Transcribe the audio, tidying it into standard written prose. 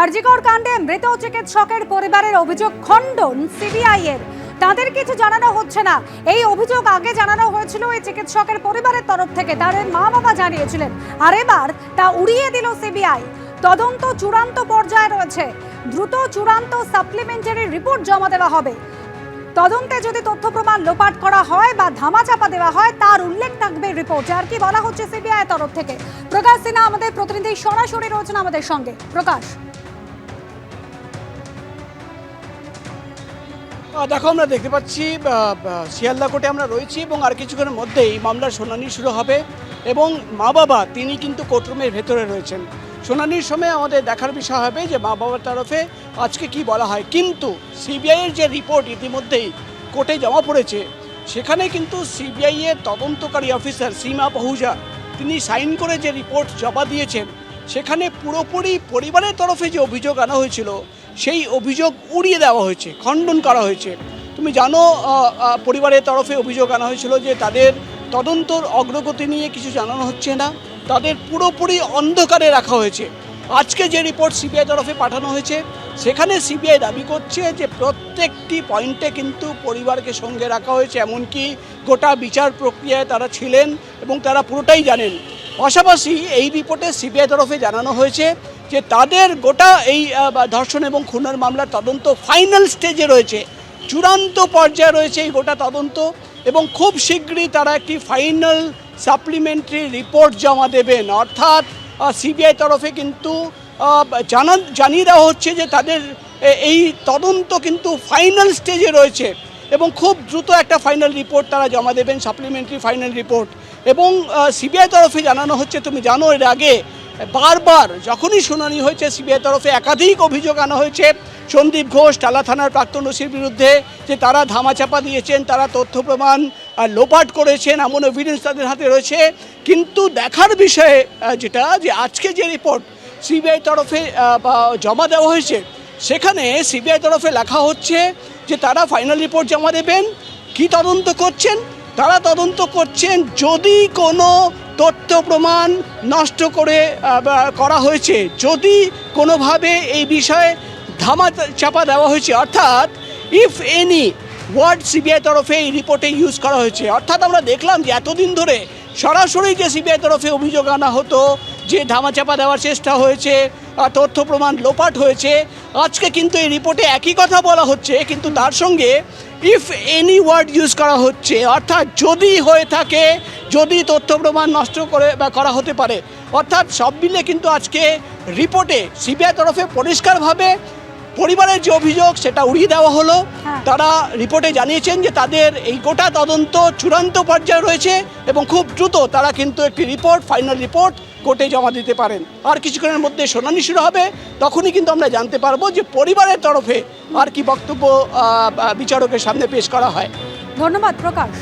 আরজিকর কাণ্ডে মৃত চিকিৎসকের পরিবারের অভিযোগ খণ্ডন সিবিআই এর। তাদের কিছু জানানো হচ্ছে না। এই অভিযোগ আগে জানানো হয়েছিল এই চিকিৎসকের পরিবারের তরফ থেকে, তাদের মা বাবা জানিয়েছিলেন, আর এবার তা উড়িয়ে দিল সিবিআই। তদন্ত চূড়ান্ত পর্যায়ে রয়েছে, দ্রুত চূড়ান্ত সাপ্লিমেন্টারি রিপোর্ট জমা দেওয়া হবে। তদন্তে যদি তথ্য প্রমাণ লোপাট করা হয় বা ধামাচাপা দেওয়া হয় তার উল্লেখ থাকবে রিপোর্টে। আর কি বলা হচ্ছে সিবিআই তরফ থেকে, প্রকাশ সিনহা আমাদের প্রতিনিধি সরাসরি রয়েছেন আমাদের সঙ্গে। প্রকাশ, দেখো, আমরা দেখতে পাচ্ছি শিয়ালদা কোর্টে আমরা রয়েছি এবং আর কিছুক্ষণের মধ্যেই মামলার শুনানি শুরু হবে এবং মা বাবা তিনি কিন্তু কোর্টরুমের ভেতরে রয়েছেন। শুনানির সময় আমাদের দেখার বিষয় হবে যে মা বাবার তরফে আজকে কি বলা হয়। কিন্তু সিবিআইয়ের যে রিপোর্ট ইতিমধ্যেই কোর্টে জমা পড়েছে, সেখানে কিন্তু সিবিআইয়ের তদন্তকারী অফিসার সীমা পাহুজা তিনি সাইন করে যে রিপোর্ট জমা দিয়েছেন, সেখানে পুরোপুরি পরিবারের তরফে যে অভিযোগ আনা হয়েছিল সেই অভিযোগ উড়িয়ে দেওয়া হয়েছে, খণ্ডন করা হয়েছে। তুমি জানো, পরিবারের তরফে অভিযোগ আনা হয়েছিল যে তাদের তদন্তর অগ্রগতি নিয়ে কিছু জানানো হচ্ছে না, তাদের পুরোপুরি অন্ধকারে রাখা হয়েছে। আজকে যে রিপোর্ট সিবিআই তরফে পাঠানো হয়েছে, সেখানে সিবিআই দাবি করছে যে প্রত্যেকটি পয়েন্টে কিন্তু পরিবারকে সঙ্গে রাখা হয়েছে, এমনকি গোটা বিচার প্রক্রিয়ায় তারা ছিলেন এবং তারা পুরোটাই জানেন। পাশাপাশি এই রিপোর্টে সিবিআই তরফে জানানো হয়েছে যে তাদের গোটা এই ধর্ষণ এবং খুনের মামলার তদন্ত ফাইনাল স্টেজে রয়েছে, চূড়ান্ত পর্যায়ে রয়েছে এই গোটা তদন্ত, এবং খুব শীঘ্রই তারা একটি ফাইনাল সাপ্লিমেন্টারি রিপোর্ট জমা দেবেন। অর্থাৎ সিবিআই তরফে কিন্তু জানিয়ে দেওয়া হচ্ছে যে তাদের এই তদন্ত কিন্তু ফাইনাল স্টেজে রয়েছে এবং খুব দ্রুত একটা ফাইনাল রিপোর্ট তারা জমা দেবেন, সাপ্লিমেন্টারি ফাইনাল রিপোর্ট। এবং সিবিআই তরফে জানানো হচ্ছে, তুমি জানো এর আগে বারবার যখনই শুনানি হয়েছে সিবিআই তরফে একাধিক অভিযোগ আনা হয়েছে সন্দীপ ঘোষ টালা থানার প্রাক্তন ওসির বিরুদ্ধে, যে তারা ধামাচাপা দিয়েছেন, তারা তথ্য প্রমাণ লোপাট করেছেন, এমন এভিডেন্স তাদের হাতে রয়েছে। কিন্তু দেখার বিষয়ে যেটা, যে আজকে যে রিপোর্ট সিবিআই তরফে জমা দেওয়া হয়েছে, সেখানে সিবিআই তরফে লেখা হচ্ছে যে তারা ফাইনাল রিপোর্ট জমা দেবেন। কি তদন্ত করছেন? তারা তদন্ত করছেন যদি কোনো তথ্য প্রমাণ নষ্ট করা হয়েছে, যদি কোনোভাবে এই বিষয়ে ধামাচাপা দেওয়া হয়েছে, অর্থাৎ ইফ এনি ওয়ার্ড সিবিআই তরফে এই রিপোর্টে ইউজ করা হয়েছে। অর্থাৎ আমরা দেখলাম যে এতদিন ধরে সরাসরি যে সিবিআই তরফে অভিযোগ আনা হতো যে ধামাচাপা দেওয়ার চেষ্টা হয়েছে, তথ্য প্রমাণ লোপাট হয়েছে, আজকে কিন্তু এই রিপোর্টে একই কথা বলা হচ্ছে, কিন্তু তার সঙ্গে ইফ এনি ওয়ার্ড ইউজ করা হচ্ছে, অর্থাৎ যদি হয়ে থাকে, যদি তথ্য প্রমাণ নষ্ট করা হতে পারে। অর্থাৎ সব মিলে কিন্তু আজকে রিপোর্টে সিবিআই তরফে পরিষ্কারভাবে পরিবারের যে অভিযোগ সেটা উড়িয়ে দেওয়া হলো। তারা রিপোর্টে জানিয়েছেন যে তাদের এই গোটা তদন্ত চূড়ান্ত পর্যায়ে রয়েছে এবং খুব দ্রুত তারা কিন্তু একটি রিপোর্ট, ফাইনাল রিপোর্ট কোর্টে জমা দিতে পারেন। আর কিছুক্ষণের মধ্যে শুনানি শুরু হবে, তখনই কিন্তু আমরা জানতে পারবো যে পরিবারের তরফে আর কি বক্তব্য বিচারকের সামনে পেশ করা হয়। ধন্যবাদ প্রকাশ।